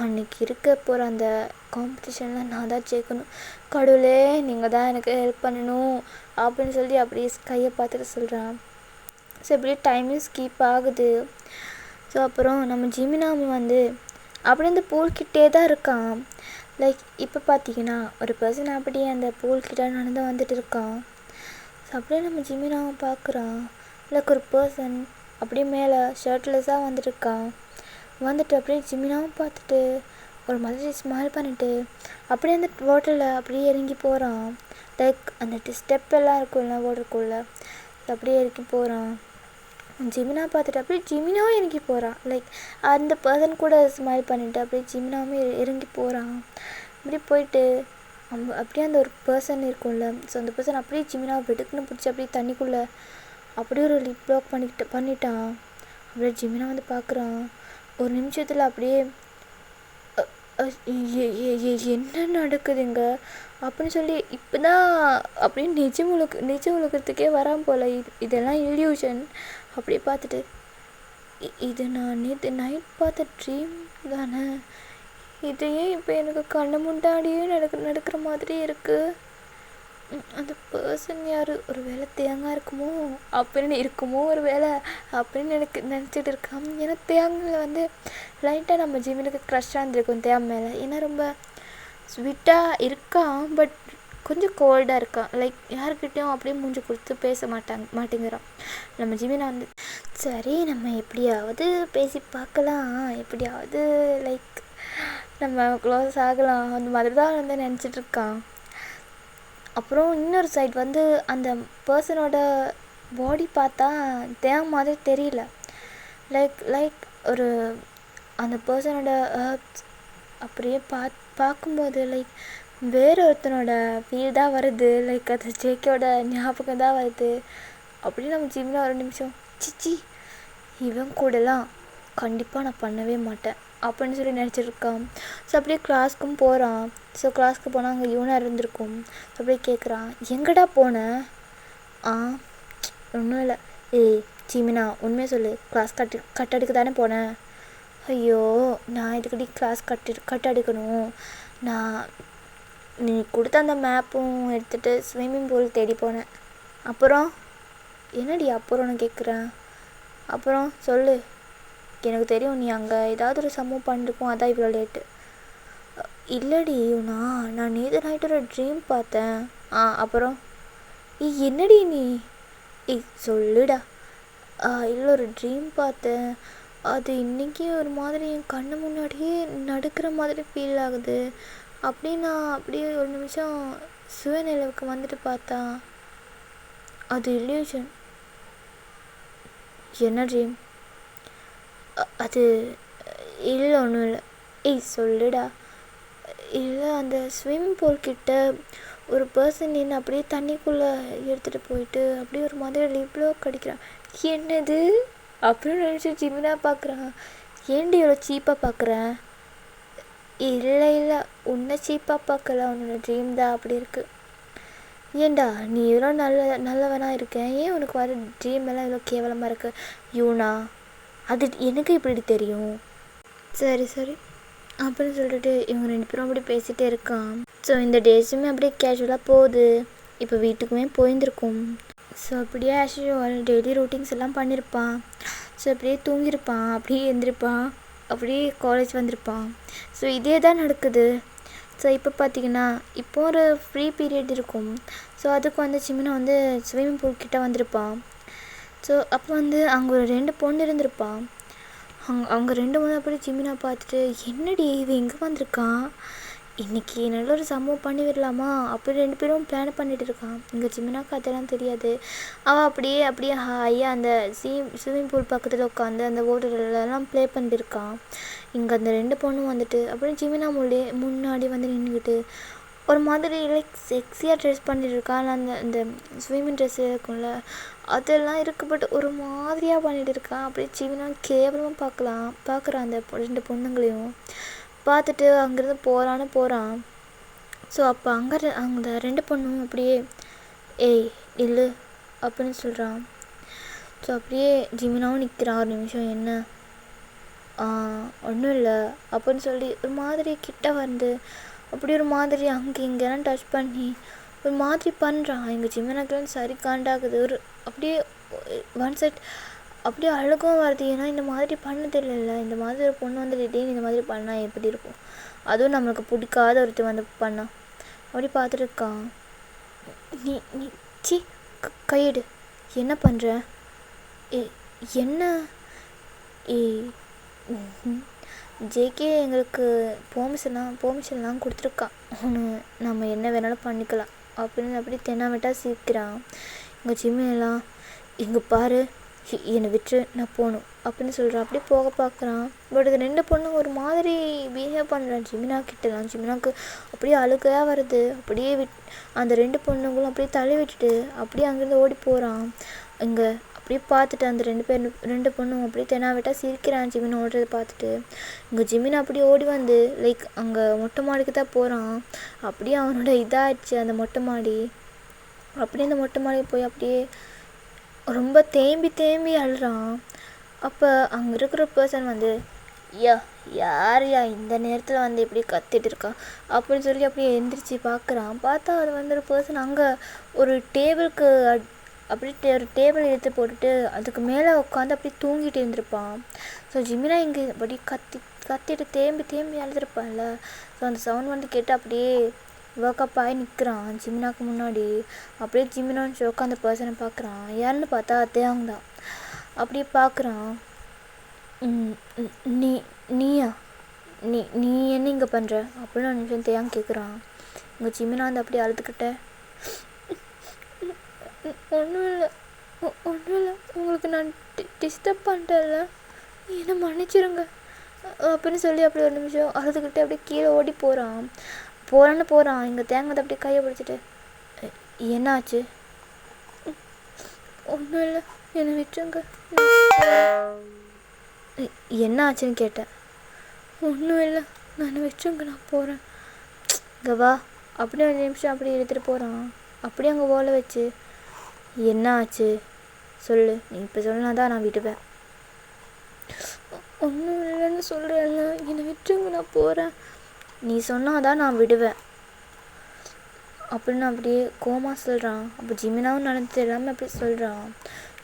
அன்றைக்கி இருக்க போகிற அந்த காம்படிஷனில் நான் தான் ஜெயிக்கணும். கடவுளே, நீங்கள் தான் எனக்கு ஹெல்ப் பண்ணணும் அப்படின்னு சொல்லி அப்படியே கையை பார்த்துட்டு சொல்கிறான். ஸோ அப்படியே டைமிங் ஸ்கிப் ஆகுது. ஸோ அப்புறம் நம்ம ஜிமினாமி வந்து அப்படியே அந்த பூல்கிட்டே தான் இருக்கான். லைக் இப்போ பார்த்தீங்கன்னா ஒரு பர்சன் அப்படியே அந்த பூல்கிட்ட நடந்து வந்துட்டு இருக்கான். ஸோ அப்படியே நம்ம ஜிமினாவை பார்க்குறான். லைக் ஒரு பர்சன் அப்படியே மேலே ஷர்ட்லெஸ்ஸாக வந்துட்டுருக்கான். வந்துட்டு அப்படியே ஜிமினாவும் பார்த்துட்டு ஒரு மாதிரி ஸ்மைல் பண்ணிவிட்டு அப்படியே அந்த வாட்டரில் அப்படியே இறங்கி போகிறான். லைக் அந்த ஸ்டெப் எல்லாம் இருக்கும்ல வாட்டருக்குள்ளே, அப்படியே இறங்கி போகிறான். ஜிமினா பார்த்துட்டு அப்படியே ஜிமினாவும் இறங்கி போகிறான். லைக் அந்த பர்சன் கூட ஸ்மைல் பண்ணிவிட்டு அப்படியே ஜிமினாவும் இறங்கி போகிறான். அப்படியே போயிட்டு அப்படியே அந்த ஒரு பர்சன் இருக்கும்ல, ஸோ அந்த பர்சன் அப்படியே ஜிமினாவை வெடுக்குன்னு பிடிச்சி அப்படியே தண்ணிக்குள்ளே அப்படியே ஒரு லிப் லாக் பண்ணிட்டான். அப்படியே ஜிமினா வந்து பார்க்குறான். ஒரு நிமிஷத்தில் அப்படியே என்ன நடக்குதுங்க அப்படின்னு சொல்லி இப்போ தான் அப்படியே நிஜம் உலகத்துக்கே வராமல் போல், இதெல்லாம் இல்யூஷன் அப்படியே பார்த்துட்டு இது நான் நேற்று நைட் பார்த்த ட்ரீம் தானே, இதையே இப்போ எனக்கு கண்ணு முன்னாடியே நடக்கிற மாதிரி இருக்குது. அந்த பர்சன் யார், ஒரு வேளை தேங்காய் இருக்குமோ ஒரு வேளை அப்படின்னு நினச்சிட்டு இருக்கான். ஏன்னா தேங்காயில் வந்து லைட்டாக நம்ம ஜிமினுக்கு க்ரஷ்ஷாக இருந்திருக்கும் தேங்காய் மேலே. ஏன்னா ரொம்ப ஸ்வீட்டாக இருக்கான், பட் கொஞ்சம் கோல்டாக இருக்கான். லைக் யாருக்கிட்டையும் அப்படியே மூஞ்சி கொடுத்து பேச மாட்டேங்கிறான் நம்ம ஜிமினா வந்து. சரி நம்ம எப்படியாவது பேசி பார்க்கலாம், எப்படியாவது லைக் நம்ம க்ளோஸ் ஆகலாம் அந்த மாதிரி தான் வந்து நினச்சிட்ருக்கான். அப்புறம் இன்னொரு சைட் வந்து அந்த பர்சனோட பாடி பார்த்தா தேங்காய் மாதிரி தெரியல. லைக் ஒரு அந்த பர்சனோட அப்படியே பார்க்கும்போது லைக் வேறு ஒருத்தனோட ஃபீல் தான் வருது. லைக் அது ஜேகேயோட ஞாபகம் தான் வருது. அப்படியே நம்ம ஜிம்மில் ஒரு நிமிஷம் சிச்சி இவன் கூடலாம் கண்டிப்பாக நான் பண்ணவே மாட்டேன் அப்படின்னு சொல்லி நினச்சிருக்கான். ஸோ அப்படியே கிளாஸ்க்கும் போகிறான். ஸோ கிளாஸ்க்கு போனால் அங்கே யூனா இருந்திருக்கும். ஸோ அப்படியே கேட்குறான், எங்கடா போனேன்? ஒன்றும் இல்லை. ஏய் ஜிமினா உண்மையாக சொல்லு, கிளாஸ் கட் அடிக்க தானே போனேன்? ஐயோ நான் இதுக்கடி கிளாஸ் கட் அடிக்கணும், நான் நீ கொடுத்த அந்த மேப்பும் எடுத்துகிட்டு ஸ்விம்மிங் பூல் தேடி போனேன். அப்புறம் என்னடி அப்புறம்னு கேட்குறேன்? அப்புறம் சொல்லு, எனக்கு தெரியும் நீ அங்கே ஏதாவது ஒரு சம்பவம் பண்ணிருப்போம், அதான் இவ்வளோ லேட்டு. இல்லடி நான் நேற்று நைட்டு ஒரு ட்ரீம் பார்த்தேன். அப்புறம் என்னடி நீ சொல்லுடா. இல்லை ஒரு ட்ரீம் பார்த்தேன், அது இன்றைக்கி ஒரு மாதிரி என் கண்ணு முன்னாடியே நடக்கிற மாதிரி ஃபீல் ஆகுது. நான் அப்படியே ஒரு நிமிஷம் சுயநிலைவுக்கு வந்துட்டு பார்த்தா அது இல்யூஷன். என்ன ட்ரீம்? அது இல்லை ஒன்றும் இல்லை. சொல்லுடா. இல்லை அந்த ஸ்விம்மிங் பூல் கிட்ட ஒரு பர்சன் நின்று அப்படியே தண்ணிக்குள்ளே எடுத்துகிட்டு போயிட்டு அப்படியே ஒரு மாதிரி லிப்லோ கடிக்கிறான். என்னது அப்படின்னு நினச்சி ஜிமினா பார்க்குறான். ஏன்டி இவ்வளோ சீப்பாக பார்க்குறேன்? இல்லை உன்னை சீப்பாக பார்க்கல, உன்னோட ட்ரீம் தான் அப்படி இருக்குது. ஏண்டா நீ இவ்வளோ நல்லவனாக இருக்கேன், ஏன் உனக்கு வர ட்ரீம் எல்லாம் இவ்வளோ கேவலமாக இருக்கு? யூனா அது எனக்கு இப்படி தெரியும். சரி அப்படின்னு சொல்லிட்டு இவங்க 2 பேரும் அப்படி பேசிகிட்டே இருக்கான். ஸோ இந்த டேஸுமே அப்படியே கேஷுவலாக போகுது. இப்போ வீட்டுக்குமே போயிருந்துருக்கும். ஸோ அப்படியே ஆக்சுவல் டெய்லி ரூட்டீன்ஸ் எல்லாம் பண்ணியிருப்பான். ஸோ அப்படியே தூங்கியிருப்பான், அப்படியே எழுந்திருப்பான், அப்படியே காலேஜ் வந்திருப்பான். ஸோ இதே தான் நடக்குது. ஸோ இப்போ பார்த்திங்கன்னா இப்போ ஒரு ஃப்ரீ பீரியட் இருக்கும். ஸோ அதுக்கு வந்து ஜிமினா வந்து ஸ்விம்மிங் பூல் கிட்டே வந்திருப்பான். ஸோ அப்போ வந்து அங்கே ஒரு 2 பொண்ணு இருந்திருப்பான். அவங்க 2 பொண்ணு அப்படியே ஜிமினா பார்த்துட்டு, என்னடி இவன் எங்கே வந்திருக்கான், இன்றைக்கி நல்ல ஒரு சம்பவம் பண்ணி விடலாமா அப்படி 2 பேரும் பிளான் பண்ணிகிட்டு இருக்கான். இங்கே ஜிமினாக்கு அதெல்லாம் தெரியாது. அவள் அப்படியே ஹாயாக அந்த ஸ்விம்மிங் பூல் பக்கத்தில் உட்காந்து அந்த ஓட்டரெல்லாம் ப்ளே பண்ணிட்டுருக்கான். இங்கே அந்த 2 பொண்ணும் வந்துட்டு அப்படியே ஜிமினா முன்னாடி வந்து நின்றுக்கிட்டு ஒரு மாதிரி லைக் செக்ஸியாக ட்ரெஸ் பண்ணிட்டு இருக்கான். அந்த ஸ்விம்மிங் ட்ரெஸ் இருக்கும்ல அதெல்லாம் இருக்குது, பட் ஒரு மாதிரியாக பண்ணிகிட்டு இருக்கான். அப்படியே ஜிமினா கேவலமாக பார்க்குறான் அந்த 2 பொண்ணுங்களையும் பார்த்துட்டு அங்கேருந்து போகிறான். ஸோ அப்போ அந்த 2 பொண்ணும் அப்படியே ஏய் இல்லை அப்படின்னு சொல்கிறான். ஸோ அப்படியே ஜிமினாவும் நிற்கிறான் ஒரு நிமிஷம். என்ன ஒன்றும் இல்லை அப்படின்னு சொல்லி ஒரு மாதிரி கிட்ட வந்து அப்படி ஒரு மாதிரி அங்கே இங்கெல்லாம் டச் பண்ணி ஒரு மாதிரி பண்ணுறான். எங்கள் ஜிமினாக்கெல்லாம் சரி காண்டாகுது. ஒரு அப்படியே ஒன் சைட் அப்படியே அழுகும் வருது. ஏன்னா இந்த மாதிரி பண்ணது இல்லைல்ல, இந்த மாதிரி ஒரு பொண்ணு வந்து திடீர்னு இந்த மாதிரி பண்ணால் எப்படி இருக்கும், அதுவும் நம்மளுக்கு பிடிக்காத ஒருத்தர் வந்து பண்ணால். அப்படி பார்த்துட்டு இருக்கான். நீ சி கையெடு, என்ன பண்ணுற? என்ன ஜேகே எங்களுக்கு பெர்மிஷன்லாம் கொடுத்துருக்கான், நம்ம என்ன வேணாலும் பண்ணிக்கலாம் அப்படின்னு அப்படி தென்னாவட்டா சீக்கிறான். எங்கள் ஜிம்மெல்லாம் இங்கே பாரு, என்னை விட்டு நான் போகணும் அப்படின்னு சொல்கிறான். அப்படியே போக பார்க்குறான். பட் இது 2 பொண்ணுங்க ஒரு மாதிரி பிஹேவ் பண்ணுறான் ஜிமினா கிட்டலாம். ஜிமினாவுக்கு அப்படியே அழுகையாக வருது. அப்படியே அந்த 2 பொண்ணுங்களும் அப்படியே தள்ளி விட்டுட்டு அப்படியே அங்கேருந்து ஓடி போகிறான். இங்கே அப்படியே பார்த்துட்டு அந்த 2 பொண்ணுங்க அப்படியே தெனாவிட்டா சிரிக்கிறான் ஜிமினா ஓடுறதை பார்த்துட்டு. இங்கே ஜிமினா அப்படியே ஓடி வந்து லைக் அங்கே மொட்டை மாடிக்கு தான் போகிறான். அப்படியே அவனோட இதாகிடுச்சு அந்த மொட்டை மாடி. அப்படியே அந்த மொட்டை மாடிக்கு போய் அப்படியே ரொம்ப தேம்பி அழுறான். அப்போ அங்கே இருக்கிற பர்சன் வந்து யாரையா இந்த நேரத்தில் வந்து எப்படி கத்திட்டு இருக்கா அப்படின்னு சொல்லி அப்படியே எந்திரிச்சு பார்க்குறான். பார்த்தா அது வந்து ஒரு பர்சன் அங்கே ஒரு டேபிளுக்கு அப்படியே ஒரு டேபிள் எடுத்து போட்டுட்டு அதுக்கு மேலே உட்காந்து அப்படியே தூங்கிட்டு இருந்திருப்பான். ஸோ ஜிமினா இங்கே அப்படி கத்திட்டு தேம்பி அழுதுருப்பான்ல. ஸோ அந்த சவுண்ட் வந்து கேட்டு அப்படியே ஒர்க்கப் ஆகி நிற்கிறான் ஜிமினாக்கு முன்னாடி. அப்படியே ஜிமினான்னு உட்காந்த பர்சனை பார்க்குறான். யாருன்னு பார்த்தா தேங் தான். அப்படியே பார்க்குறான். நீயா நீ என்ன இங்கே பண்ணுற அப்படின்னு ஒரு நிமிஷம் தேங் கேட்குறான். இங்கே ஜிமினா வந்து அப்படியே அழுதுகிட்ட ஒன்றும் இல்லை உங்களுக்கு நான் டிஸ்டர்ப் பண்ணிட்டேன்ல, என்னை மன்னிச்சிருங்க அப்படின்னு சொல்லி அப்படி ஒரு நிமிஷம் அழுதுகிட்டே அப்படியே கீழே ஓடி போகிறான். இங்கே தேங்காய் அப்படியே கையை பிடிச்சிட்டு என்னாச்சு? ஒன்றும் இல்லை என்னை விட்டுருங்க. என்ன ஆச்சுன்னு கேட்டேன். ஒன்றும் இல்லை நான் விட்டுருங்க நான் போகிறேன். இங்கே வா அப்படியே ஒரு நிமிஷம் அப்படியே எடுத்துகிட்டு போகிறான். அப்படியே அங்கே ஓலை வச்சு என்ன ஆச்சு சொல்லு, நீ இப்போ சொன்னா தான் நான் விடுவேன். ஒன்றும் இல்லைன்னு சொல்கிறேன்ல, என்னை விட்டுருங்க நான் போகிறேன். நீ சொன்னாதான் நான் விடுவேன் அப்படின்னு அப்படியே கோமா சொல்கிறான். அப்போ ஜிமினாவும் நடந்தது எல்லாமே அப்படி சொல்கிறான்.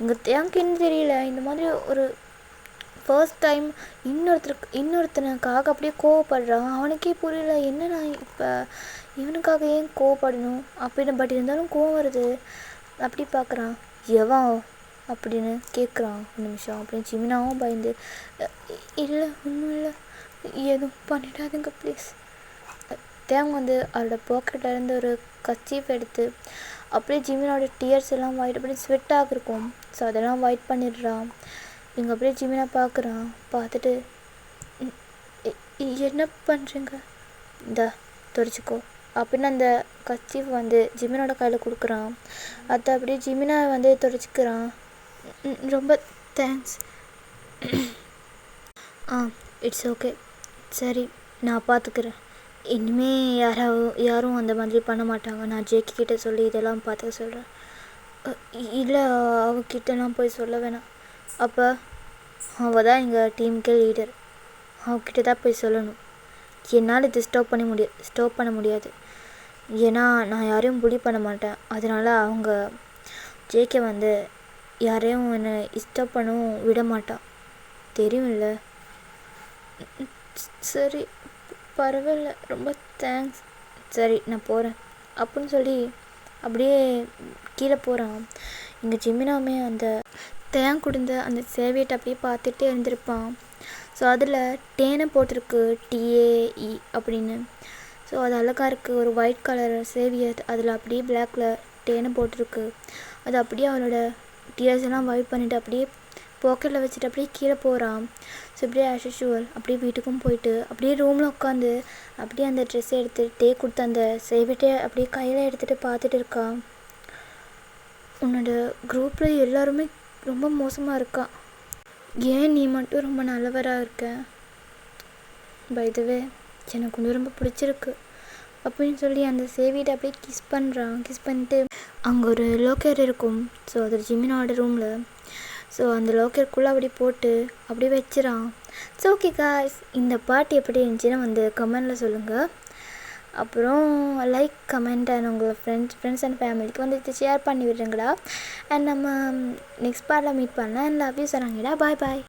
இங்கே தேங்க்ன்னு தெரியல, இந்த மாதிரி ஒரு ஃபர்ஸ்ட் டைம் இன்னொருத்தனுக்காக அப்படியே கோவப்படுறான். அவனுக்கே புரியல என்ன நான் இப்போ இவனுக்காக ஏன் கோவப்படணும் அப்படின்னு. பட் இருந்தாலும் கோவம் வருது. அப்படி பார்க்குறான். எவன் அப்படின்னு கேட்குறான் ஒரு நிமிஷம். அப்படின்னு ஜிமினாவும் பயந்து இல்லை ஒன்றும் இல்லை எதுவும் பண்ணிடாதுங்க ப்ளீஸ். தேங்க வந்து அவரோட பாக்கெட்லேருந்து ஒரு கர்ச்சீஃப் எடுத்து அப்படியே ஜிமினாவோட டியர்ஸ் எல்லாம் ஒயிட் அப்படி ஸ்வெட்டாக இருக்கும். ஸோ அதெல்லாம் ஒயிட் பண்ணிடுறான். இங்கே அப்படியே ஜிமினா பார்க்குறான். பார்த்துட்டு என்ன பண்ணுறீங்க, இந்தா துடைச்சிக்கோ அப்படின்னு அந்த கர்ச்சீஃப் வந்து ஜிமினோட கையில் கொடுக்குறான். அதை அப்படியே ஜிமினா வந்து துடைச்சிக்கிறான். ரொம்ப தேங்க்ஸ். இட்ஸ் ஓகே, சரி நான் பார்த்துக்கிறேன். இனிமேல் யாரும் அந்த மாதிரி பண்ண மாட்டாங்க. நான் ஜேகே கிட்டே சொல்லி இதெல்லாம் பார்த்துக்க சொல்கிறேன். இல்லை அவகிட்டலாம் போய் சொல்ல வேணாம். அப்போ அவள் தான் எங்கள் டீமுக்கே லீடர். அவகிட்ட தான் போய் சொல்லணும். என்னால் இது ஸ்டாப் பண்ண முடியாது. ஏன்னா நான் யாரையும் புலி பண்ண மாட்டேன். அதனால் அவங்க ஜேகே வந்து யாரையும் என்னை ஸ்டாப் பண்ணவும் விட மாட்டான், தெரியும்ல. சரி பரவாயில்ல, ரொம்ப தேங்க்ஸ். சரி நான் போகிறேன் அப்படின்னு சொல்லி அப்படியே கீழே போகிறான். இங்கே ஜிமினாவுமே அந்த தேங்க் கொடுத்த அந்த சேவியட்டை அப்படியே பார்த்துட்டே இருந்திருப்பான். ஸோ அதில் டேனை போட்டிருக்கு, TAE அப்படின்னு. ஸோ அது அழகாக இருக்குது. ஒரு ஒயிட் கலர் சேவியர், அதில் அப்படியே பிளாக்கில் டேனை போட்டிருக்கு. அது அப்படியே அவனோட டியர்ஸ் எல்லாம் வைப் பண்ணிவிட்டு அப்படியே பாக்கெட்டில் வச்சுட்டு அப்படியே கீழே போகிறான். ஸோ அப்படியே ஆஸ் யூஷுவல் அப்படியே வீட்டுக்கும் போயிட்டு அப்படியே ரூமில் உட்காந்து அப்படியே அந்த ட்ரெஸ்ஸை எடுத்து டே கொடுத்து அந்த சேவியட்டை அப்படியே கையில் எடுத்துகிட்டு பார்த்துட்டு இருக்கான். உன்னோட குரூப்பில் எல்லாருமே ரொம்ப மோசமாக இருக்கான், ஏன் நீ மட்டும் ரொம்ப நல்லவராக இருக்க? பை த வே எனக்கு கொஞ்சம் ரொம்ப பிடிச்சிருக்கு அப்படின்னு சொல்லி அந்த சேவியட்டை அப்படியே கிஸ் பண்ணுறான். கிஸ் பண்ணிட்டு அங்கே ஒரு லோக்கர் இருக்கும். ஸோ அது ஜிமினாவோட ரூமில். ஸோ அந்த லோக்கருக்குள்ளே அப்படி போட்டு அப்படியே வச்சிடான். ஸோ ஓகே காய்ஸ், இந்த பாட்டு எப்படி இருந்துச்சுன்னா வந்து கமெண்டில் சொல்லுங்கள். அப்புறம் லைக் கமெண்ட் அண்ட் உங்கள் ஃப்ரெண்ட்ஸ் அண்ட் ஃபேமிலிக்கு வந்து இதை ஷேர் பண்ணி விடுறீங்களா. அண்ட் நம்ம நெக்ஸ்ட் பார்ட்டில் மீட் பண்ணலாம். அண்ட் லவ் யூ சொன்னாங்கடா. பாய் பாய்.